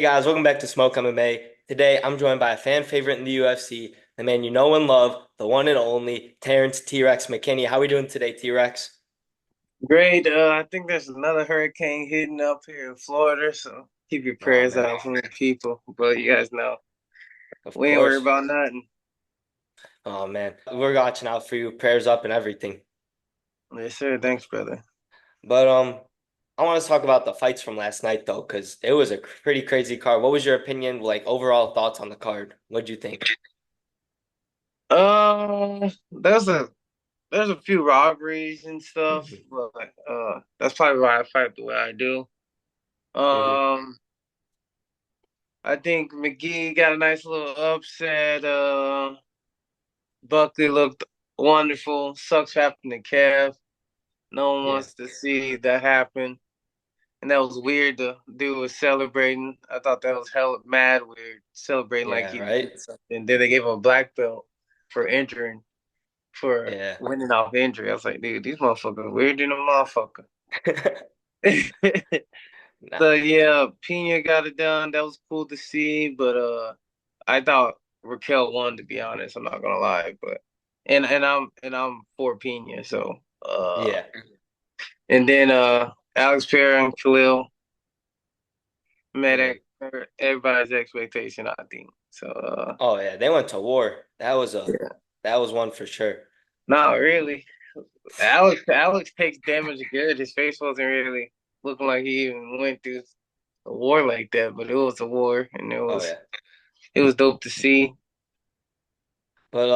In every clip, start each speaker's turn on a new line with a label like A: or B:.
A: guys, welcome back to Smoke MMA. Today I'm joined by a fan favorite in the UFC, the man you know and love, the one and only Terrance T-Rex McKinney. How are we doing today, T-Rex?
B: Great. I think there's another hurricane hitting up here in Florida, so keep your
A: Oh
B: prayers
A: man,
B: out for the people. But you guys know
A: of
B: we ain't worried
A: course.
B: about nothing.
A: Oh man, we're watching out for you. Prayers up and everything.
B: Yes, sir. Thanks, brother.
A: But I want to talk about the fights from last night though, because it was a pretty crazy card. What was your opinion, like overall thoughts on the card? What'd you think?
B: There's a few robberies and stuff,
A: Hmm.
B: but that's probably why I fight the way I do.
A: Hmm.
B: Um, I think McGee got a nice little upset. Buckley looked wonderful. Sucks happened to Kev. No one
A: Yeah.
B: wants to see that happen. And that was weird. The dude was celebrating. I thought that was hella mad weird, celebrating like
A: Yeah,
B: he
A: right?
B: did something. Then they gave him a black belt for injuring, for
A: Yeah.
B: winning off injury. I was like, dude, these motherfuckers weird than a motherfucker.
A: Nah.
B: So yeah, Pena got it done. That was cool to see. But I thought Raquel won, to be honest. I'm not gonna lie, but and I'm for Pena. So
A: Yeah.
B: and then Alex Pereira and Khalil
A: Yeah.
B: met everybody's expectation, I think. So,
A: Oh yeah, they went to war.
B: yeah,
A: That was one for sure.
B: not really. Alex takes damage good. His face wasn't really looking like he even went through a war like that, but it was a war, and it
A: Oh
B: was
A: yeah.
B: it was dope to see.
A: But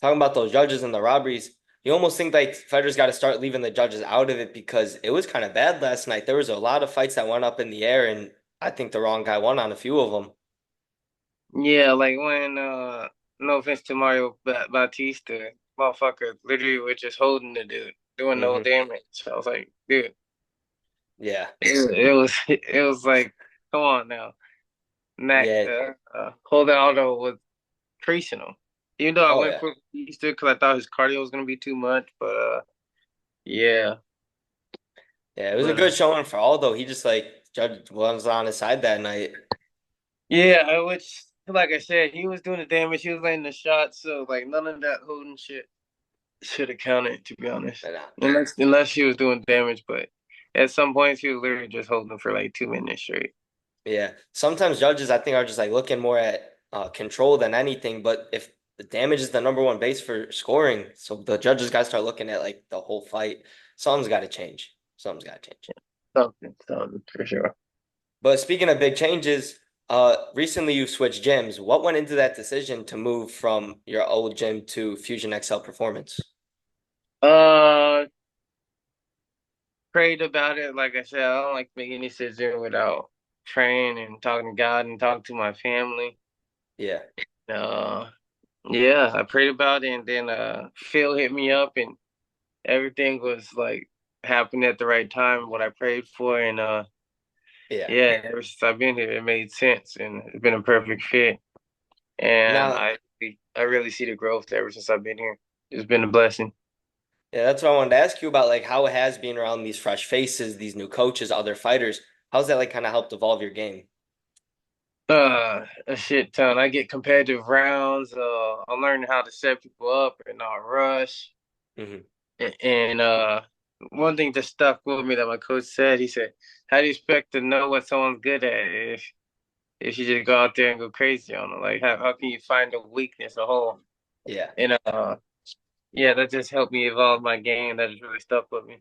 A: talking about those judges and the robberies, you almost think like fighters got to start leaving the judges out of it because it was kind of bad last night. There was a lot of fights that went up in the air, and I think the wrong guy won on a few of them.
B: Yeah, like when no offense to Mario Bautista, motherfucker literally was just holding the dude, doing no
A: Hmm.
B: damage. I was like, dude,
A: Yeah.
B: it was like, come on now. Mac
A: Yeah.
B: holding Aldo was creasing him. Even though I
A: Oh
B: went
A: yeah.
B: for Easter because I thought his cardio was gonna be too much, but yeah,
A: Yeah. It was a
B: but
A: good showing for Aldo. He just like judge was on his side that night.
B: yeah, which like I said, he was doing the damage, he was laying the shots, so like none of that holding shit should have counted, to be honest.
A: And,
B: Unless she was doing damage, but at some points he was literally just holding for like 2 minutes straight.
A: yeah. Sometimes judges I think are just like looking more at control than anything, but if the damage is the number one base for scoring, so the judges got to start looking at like the whole fight. Something's got to change. Something's got to change.
B: Something for sure.
A: But speaking of big changes, recently you switched gyms. What went into that decision to move from your old gym to Fusion XL Performance?
B: Uh Prayed about it. Like I said, I don't like making any decision without praying and talking to God and talking to my family.
A: Yeah.
B: Uh, yeah, I prayed about it, and then Phil hit me up, and everything was like happening at the right time, what I prayed for, and
A: Yeah.
B: yeah, ever since I've been here, it made sense, and it's been a perfect fit, and
A: Now,
B: I really see the growth ever since I've been here. It's been a blessing.
A: yeah, that's what I wanted to ask you about, like how it has been around these fresh faces, these new coaches, other fighters. How's that like kind of helped evolve your game?
B: A shit ton. I get competitive rounds. I'm learning how to set people up and not rush.
A: Hmm.
B: And one thing that stuck with me that my coach said, he said, "How do you expect to know what someone's good at if you just go out there and go crazy on them? Like, how can you find a weakness, a hole?"
A: Yeah.
B: And yeah, that just helped me evolve my game. That just really stuck with me.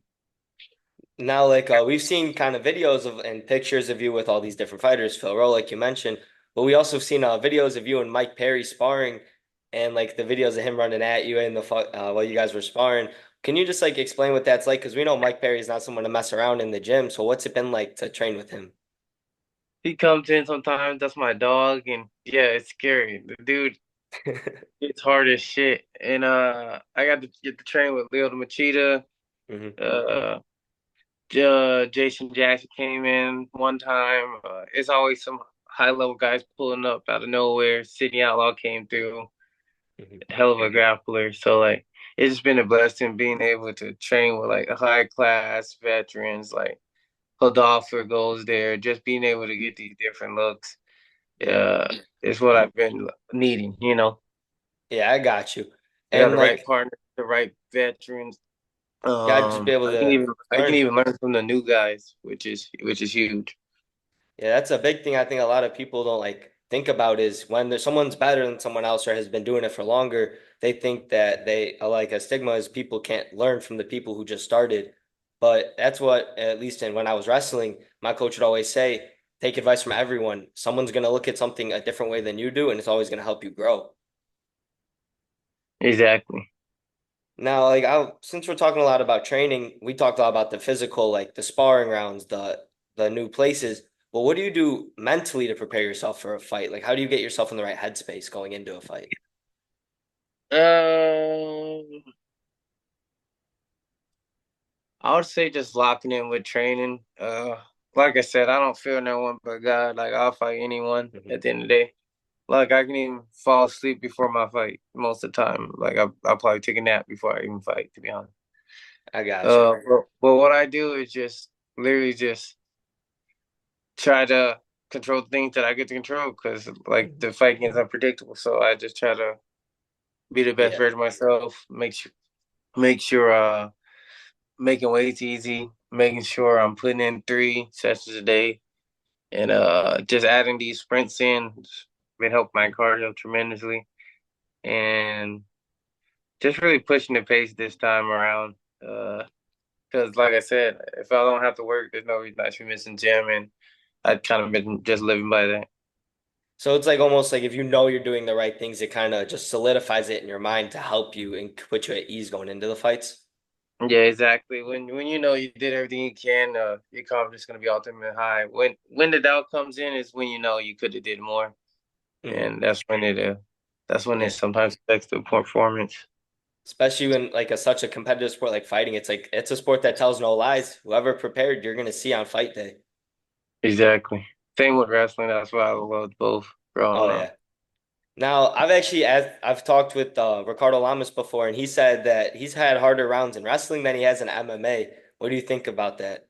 A: Now, like we've seen kind of videos of and pictures of you with all these different fighters, Phil Rowe, like you mentioned, but we also seen videos of you and Mike Perry sparring, and like the videos of him running at you and while you guys were sparring. Can you just like explain what that's like? Because we know Mike Perry is not someone to mess around in the gym. So what's it been like to train with him?
B: He comes in sometimes. That's my dog, and yeah, it's scary. The dude, it's hard as shit. And I got to get to train with Leo Machida.
A: Hmm.
B: Uh, Jason Jackson came in one time. It's always some high level guys pulling up out of nowhere. Sydney Outlaw came through,
A: Hmm.
B: hell of a grappler. So like, it's just been a blessing being able to train with like high class veterans like Hodolfer goes there. Just being able to get these different looks.
A: Mm.
B: is what I've been needing.
A: Yeah, I got you.
B: I got
A: And
B: the right
A: like,
B: partner, the right veterans.
A: gotta just be able to
B: I can
A: learn.
B: even learn from the new guys, which is huge.
A: Yeah, that's a big thing I think a lot of people don't like think about is when there's someone's better than someone else or has been doing it for longer, they think that they like a stigma is people can't learn from the people who just started. But that's what, at least in when I was wrestling, my coach would always say, take advice from everyone. Someone's gonna look at something a different way than you do, and it's always gonna help you grow.
B: Exactly.
A: Now, like since we're talking a lot about training, we talked a lot about the physical, like the sparring rounds, the new places. Well, what do you do mentally to prepare yourself for a fight? Like, how do you get yourself in the right headspace going into a fight?
B: Um, I would say just locking in with training. Like I said, I don't fear no one but God. Like I'll fight anyone
A: Mhm.
B: at the end of the day. Like I can even fall asleep before my fight most of the time. Like I'll probably take a nap before I even fight, to be honest.
A: I got you.
B: But what I do is just literally just try to control things that I get to control because like
A: Mhm.
B: the fighting is unpredictable. So I just try to be the best
A: Yeah.
B: version of myself. Make sure making weights easy, making sure I'm putting in 3 sessions a day, and just adding these sprints in. It's been helping my cardio tremendously, and just really pushing the pace this time around. Because like I said, if I don't have to work, there's no reason I should miss in gym, and I'd kind of been just living by that.
A: So it's like almost like if you know you're doing the right things, it kind of just solidifies it in your mind to help you and put you at ease going into the fights.
B: Yeah, exactly. When you know you did everything you can, your confidence is gonna be ultimately high. When the doubt comes in is when you know you could have did more,
A: Hmm.
B: and that's when it
A: Yeah.
B: sometimes affects the performance.
A: Especially when like such a competitive sport like fighting, it's like it's a sport that tells no lies. Whoever prepared, you're gonna see on fight day.
B: Exactly. Same with wrestling. That's why I loved both
A: Oh
B: growing up.
A: yeah. Now I've talked with Ricardo Lamas before, and he said that he's had harder rounds in wrestling than he has in MMA. What do you think about that?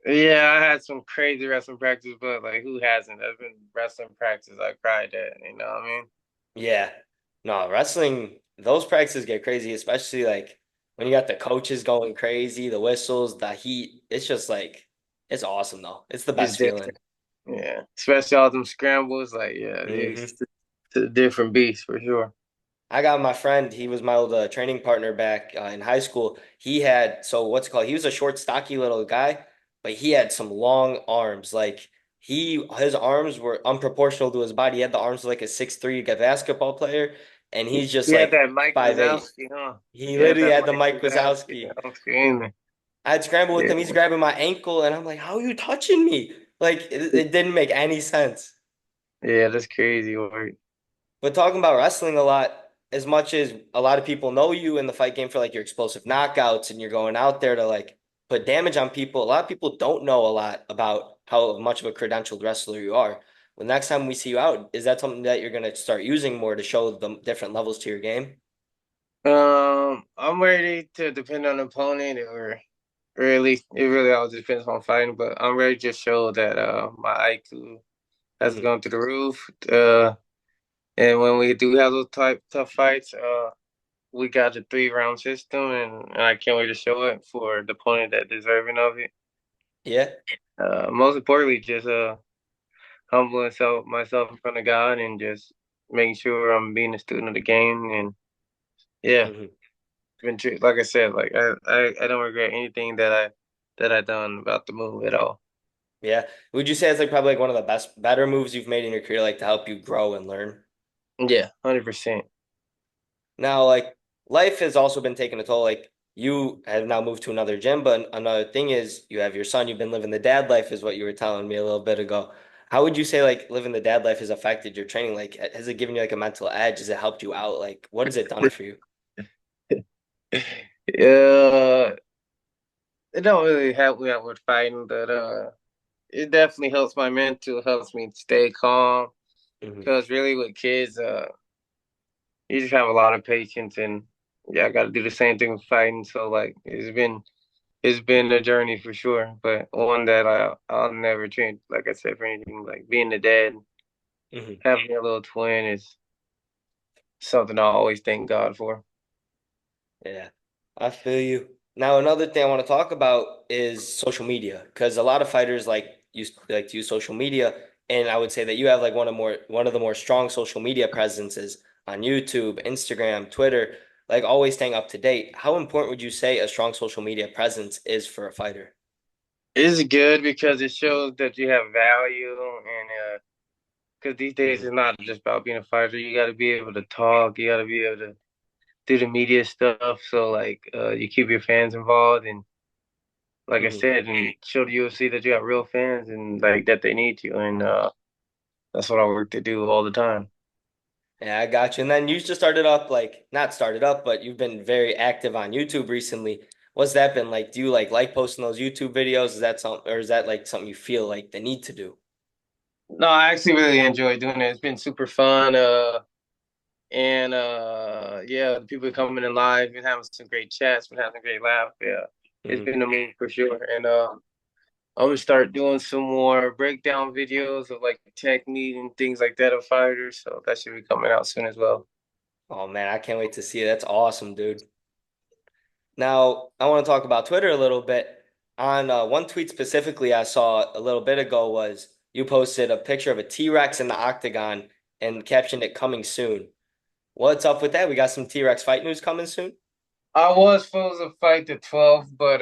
B: Yeah, I had some crazy wrestling practice, but like, who hasn't? There's been wrestling practice I cried at. You know what I mean?
A: Yeah. No, wrestling, those practices get crazy, especially like when you got the coaches going crazy, the whistles, the heat. It's just like it's awesome though. It's the
B: It's
A: best feeling.
B: different. Yeah, especially all them scrambles. Like, yeah,
A: Hmm.
B: it's a different beast for sure.
A: I got my friend, he was my old training partner back in high school. He had, so what's it called? He was a short, stocky little guy, but he had some long arms. Like his arms were unproportional to his body. He had the arms of like a 6'3" basketball player, and he's just
B: You had
A: like
B: that Mike
A: 5'8".
B: Wazowski, huh?
A: He
B: You had
A: literally
B: that
A: had the
B: Mike
A: Mike
B: Wazowski.
A: Wazowski.
B: I'm screaming.
A: I'd scramble with
B: Yeah,
A: him. He's grabbing my ankle, and I'm like, "How are you touching me?" Like it didn't make any sense.
B: yeah, that's crazy work.
A: But talking about wrestling a lot, as much as a lot of people know you in the fight game for like your explosive knockouts and you're going out there to like put damage on people, a lot of people don't know a lot about how much of a credentialed wrestler you are. Well, next time we see you out, is that something that you're going to start using more to show the different levels to your game?
B: I'm ready to depend on the opponent, or at least it really all depends on fighting. But I'm ready to just show that my IQ has
A: Hmm.
B: gone through the roof. And when we do have those type tough fights, we got a 3 round system, and I can't wait to show it for the opponent that deserving of it.
A: Yeah.
B: Most importantly, just humbling myself in front of God and just making sure I'm being a student of the game. And yeah,
A: Hmm.
B: like I said, like I don't regret anything that I done about the move at all.
A: Yeah. Would you say it's like probably like one of the better moves you've made in your career, like to help you grow and learn?
B: Yeah, 100%.
A: Now, like life has also been taking a toll. Like you have now moved to another gym, but another thing is you have your son. You've been living the dad life, is what you were telling me a little bit ago. How would you say like living the dad life has affected your training? Like, has it given you like a mental edge? Has it helped you out? Like, what has it done for you?
B: Yeah, it don't really help me out with fighting, but it definitely helps my mental, helps me stay calm.
A: Hmm.
B: Because really, with kids, you just have a lot of patience, and yeah, I got to do the same thing with fighting. So like, it's been a journey for sure, but one that I'll never change. Like I said, for anything, like being a dad.
A: Hmm.
B: Having a little twin is something I always thank God for.
A: Yeah, I feel you. Now, another thing I want to talk about is social media, because a lot of fighters like to use social media, and I would say that you have like one of the more strong social media presences on YouTube, Instagram, Twitter, like always staying up to date. How important would you say a strong social media presence is for a fighter?
B: It's good because it shows that you have value and because these days
A: Hmm.
B: it's not just about being a fighter. You got to be able to talk. You got to be able to do the media stuff. So like you keep your fans involved and like I
A: Hmm.
B: said, and show the UFC that you have real fans and like that they need you. And that's what I work to do all the time.
A: Yeah, I got you. And then you just started up, like not started up, but you've been very active on YouTube recently. What's that been like? Do you like posting those YouTube videos? Is that something, or is that like something you feel like the need to do?
B: No, I actually really enjoy doing it. It's been super fun. And yeah, the people coming in live, been having some great chats, been having a great laugh. Yeah, it's
A: Hmm.
B: been a move for sure. And I'm gonna start doing some more breakdown videos of like technique and things like that of fighters. So that should be coming out soon as well.
A: Oh man, I can't wait to see it. That's awesome, dude. Now, I want to talk about Twitter a little bit. On one tweet specifically I saw a little bit ago was you posted a picture of a T-Rex in the octagon and captioned it coming soon. What's up with that? We got some T-Rex fight news coming soon?
B: I was supposed to fight the 12th, but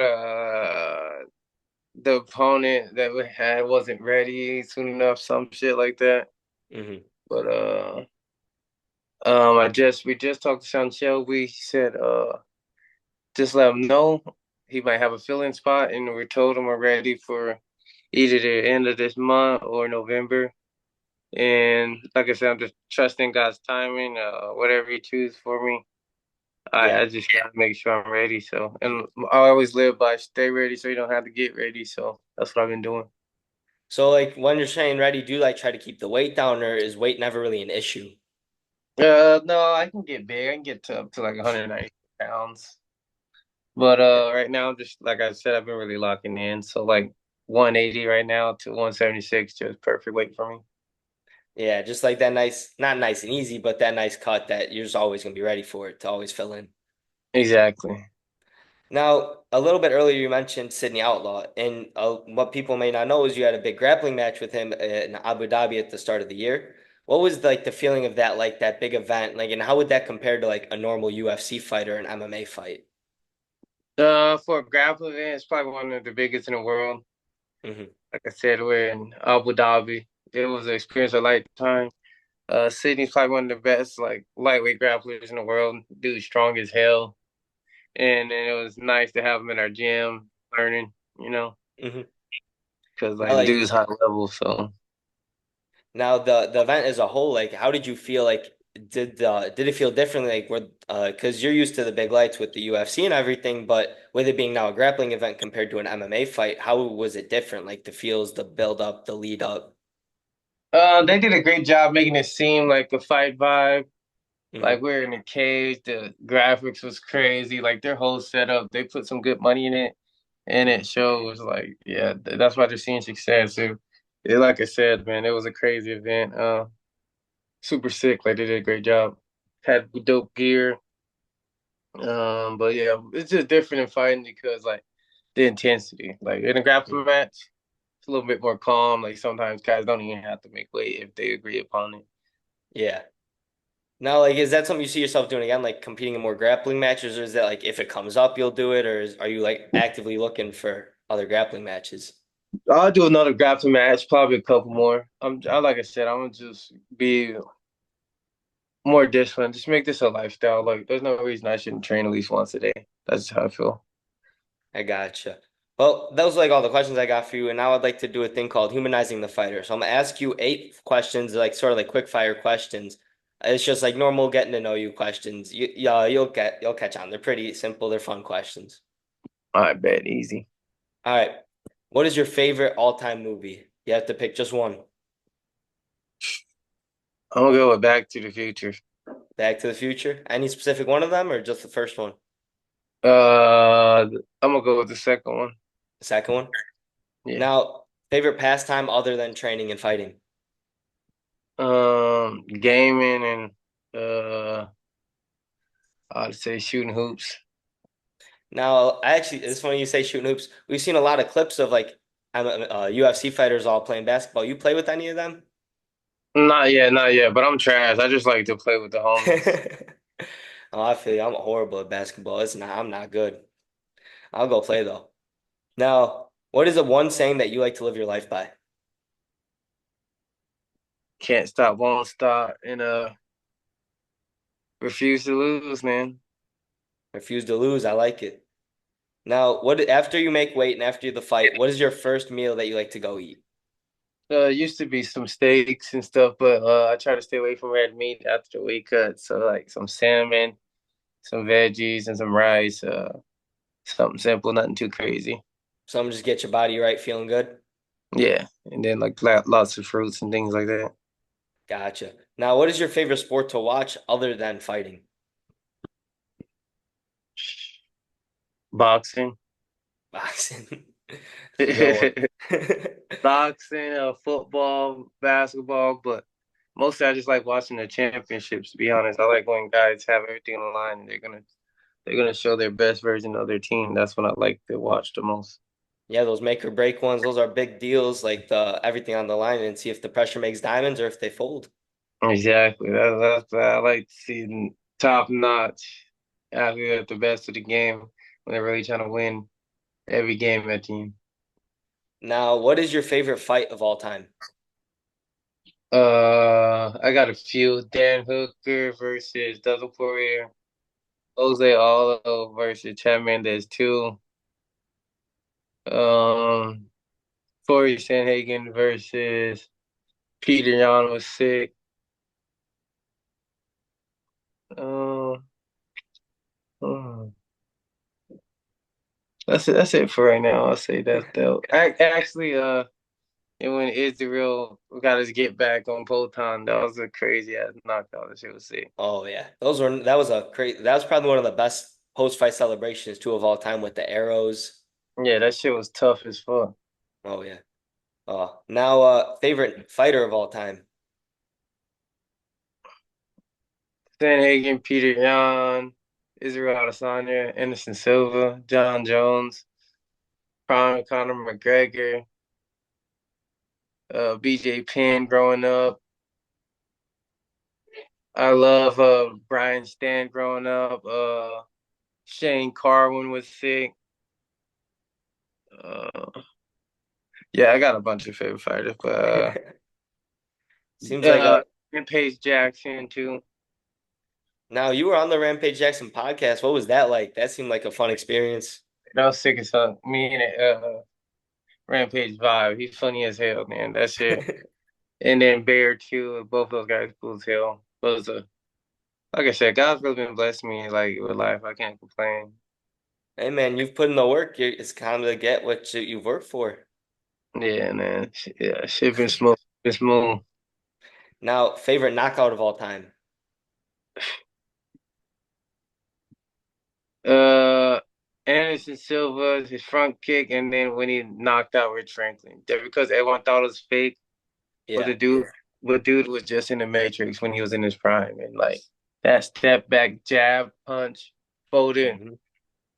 B: the opponent that we had wasn't ready soon enough, some shit like that.
A: Hmm.
B: But we just talked to Sean Shelby. He said just let him know he might have a filling spot, and we told him we're ready for either the end of this month or November. And like I said, I'm just trusting God's timing. Whatever He chooses for me,
A: Yeah.
B: I just gotta make sure I'm ready. So, and I always live by stay ready, so you don't have to get ready. So that's what I've been doing.
A: So like when you're staying ready, do you like try to keep the weight down or is weight never really an issue?
B: No, I can get big. I can get to up to like 190 pounds. But right now, just like I said, I've been really locking in. So like 180 right now to 176, just perfect weight for me.
A: Yeah, just like that nice, not nice and easy, but that nice cut that you're just always gonna be ready for it to always fill in.
B: Exactly.
A: Now, a little bit earlier, you mentioned Sydney Outlaw, and what people may not know is you had a big grappling match with him in Abu Dhabi at the start of the year. What was like the feeling of that, like that big event, like, and how would that compare to like a normal UFC fight or an MMA fight?
B: For a grappling event, it's probably one of the biggest in the world.
A: Hmm.
B: Like I said, we're in Abu Dhabi. It was an experience of a lifetime. Sydney's probably one of the best like lightweight grapplers in the world. Dude's strong as hell, and it was nice to have him in our gym learning. You know,
A: Hmm.
B: because
A: Now,
B: like the
A: like
B: dude's high level. So
A: now the event as a whole, like, how did you feel? Like, did it feel differently? Like, were because you're used to the big lights with the UFC and everything, but with it being now a grappling event compared to an MMA fight, how was it different? Like the feels, the build up, the lead up.
B: they did a great job making it seem like a fight vibe.
A: Hmm.
B: Like we're in a cage. The graphics was crazy. Like their whole setup, they put some good money in it, and
A: Hmm.
B: it shows. Like yeah, that's why they're seeing success. Like I said, man, it was a crazy event. Super sick. Like they did a great job. Had dope gear. But yeah, it's just different in fighting because like the intensity. Like in a grappling match, it's a little bit more calm. Like sometimes guys don't even have to make weight if they agree upon it.
A: Yeah. Now, like, is that something you see yourself doing again, like competing in more grappling matches, or is that like if it comes up, you'll do it, or are you like actively looking for other grappling matches?
B: I'll do another grappling match, probably a couple more. Like I said, I'm gonna just be more disciplined. Just make this a lifestyle. Like, there's no reason I shouldn't train at least once a day. That's how I feel.
A: I gotcha. Well, those are like all the questions I got for you, and now I'd like to do a thing called humanizing the fighter. So I'm gonna ask you 8 questions, like sort of like quick fire questions. It's just like normal getting to know you questions. Yeah, you'll catch on. They're pretty simple. They're fun questions.
B: I bet easy.
A: All right. What is your favorite all-time movie? You have to pick just one.
B: I'm gonna go with Back to the Future.
A: Back to the Future. Any specific one of them, or just the first one?
B: I'm gonna go with the second one.
A: The second one.
B: Yeah.
A: Now, favorite pastime other than training and fighting?
B: Gaming and I'd say shooting hoops.
A: Now, I actually, it's funny you say shooting hoops. We've seen a lot of clips of like UFC fighters all playing basketball. You play with any of them?
B: Not yet, not yet, but I'm trash. I just like to play with the homies.
A: Oh, I feel you. I'm horrible at basketball. I'm not good. I'll go play though. Now, what is the one saying that you like to live your life by?
B: Can't stop, won't stop, and refuse to lose, man.
A: Refuse to lose. I like it. Now, what after you make weight and after the fight, what is your first meal that you like to go eat?
B: Used to be some steaks and stuff, but I try to stay away from red meat after the weight cut. So like some salmon, some veggies, and some rice. Something simple, nothing too crazy.
A: Some just get your body right, feeling good.
B: Yeah, and then like lots of fruits and things like that.
A: Gotcha. Now, what is your favorite sport to watch other than fighting?
B: Boxing.
A: Boxing. That's a good one.
B: Boxing, football, basketball, but mostly I just like watching the championships, to be honest. I like when guys have everything on the line and they're gonna show their best version of their team. That's when I like to watch the most.
A: Yeah, those make or break ones, those are big deals, like the everything on the line and see if the pressure makes diamonds or if they fold.
B: Exactly. That's I like to see top notch athlete at the best of the game when they're really trying to win every game at team.
A: Now, what is your favorite fight of all time?
B: I got a few. Dan Hooker versus Dustin Poirier. Jose Aldo versus Chad Mendez 2. Um, Corey Sanhagen versus Peter Yan was sick. Um, hmm. That's it. That's it for right now. I'll say that. Actually, and when Israel got his get back on Poton, that was a crazy ass knockout. That shit was sick.
A: Oh yeah, that was probably one of the best post-fight celebrations too of all time with the arrows.
B: Yeah, that shit was tough as fuck.
A: Oh yeah. Now favorite fighter of all time.
B: Sanhagen, Peter Yan, Israel Adesanya, Anderson Silva, John Jones, Conor McGregor, BJ Penn growing up. I love Brian Stan growing up. Shane Carwin was sick. Uh, yeah, I got a bunch of favorite fighters, but
A: Seems like
B: and Paige Jackson too.
A: now you were on the Rampage Jackson podcast. What was that like? That seemed like a fun experience.
B: That was sick as fuck. Me and Rampage Vibe. He's funny as hell, man. That shit. And then Bear too. Both those guys cool as hell. But like I said, God's really been blessing me like with life. I can't complain.
A: Hey man, you've put in the work. It's kind of to get what you've worked for.
B: Yeah, man. Yeah, shit been smooth. Been smooth.
A: Now, favorite knockout of all time.
B: Uh, Anderson Silva, his front kick, and then when he knocked out Rich Franklin, just because everyone thought it was fake, but
A: Yeah.
B: but dude was just in the Matrix when he was in his prime, and like that step back jab punch, folded
A: Hmm.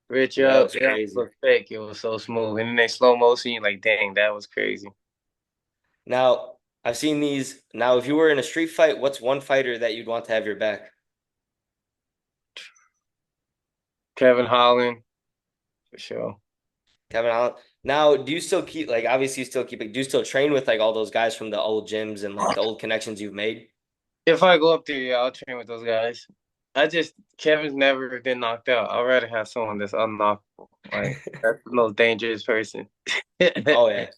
B: Rich
A: Yeah, that
B: up,
A: was
B: it don't
A: crazy.
B: look fake. It was so smooth, and then they slow motion, you're like, dang, that was crazy.
A: Now, I've seen these. Now, if you were in a street fight, what's one fighter that you'd want to have your back?
B: Kevin Holland for sure.
A: Kevin Allen. Now, do you still keep like obviously you still keep it? Do you still train with like all those guys from the old gyms and like the old connections you've made?
B: If I go up there, yeah, I'll train with those guys. Kevin's never been knocked out. I'd rather have someone that's unknockable. Like that's the most dangerous person.
A: Oh yeah.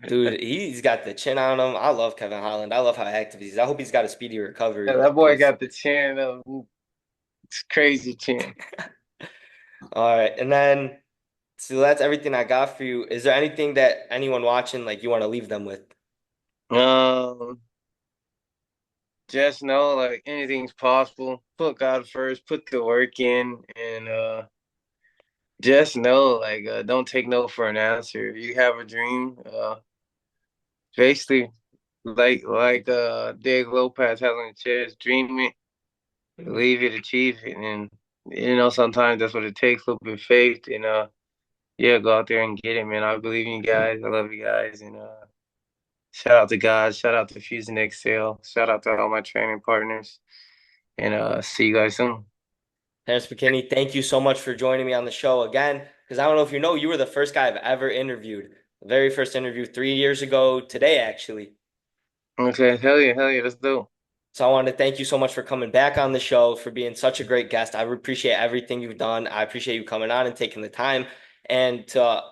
A: Dude, he's got the chin on him. I love Kevin Holland. I love how active he is. I hope he's got a speedy recovery
B: That boy
A: because
B: got the chin of it's crazy chin.
A: all right. And then so that's everything I got for you. Is there anything that anyone watching like you want to leave them with?
B: Um, just know like anything's possible. Put God first, put the work in, and just know like don't take no for an answer. If you have a dream, basically Diego Lopez has on the chest, dream it, believe it, achieve it, and sometimes that's what it takes, a little bit of faith, and yeah, go out there and get it, man. I believe in you guys. I love you guys, and shout out to guys, shout out to Fusion Excel, shout out to all my training partners, and see you guys soon.
A: Terrance McKinney, thank you so much for joining me on the show again. Because I don't know if you know, you were the first guy I've ever interviewed. The very first interview 3 years ago today, actually.
B: Okay, hell yeah, let's do.
A: So I want to thank you so much for coming back on the show, for being such a great guest. I appreciate everything you've done. I appreciate you coming on and taking the time. And to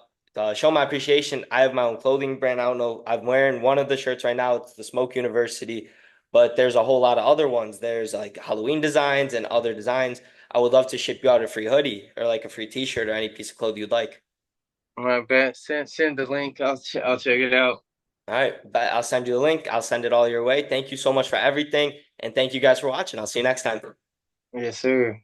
A: show my appreciation, I have my own clothing brand. I don't know, I'm wearing one of the shirts right now. It's the Smoke University, but there's a whole lot of other ones. There's like Halloween designs and other designs. I would love to ship you out a free hoodie or like a free t-shirt or any piece of clothing you'd like.
B: All right, bet. Send the link. I'll check it out.
A: All right, but I'll send you the link. I'll send it all your way. Thank you so much for everything. And thank you guys for watching. I'll see you next time.
B: Yes, sir.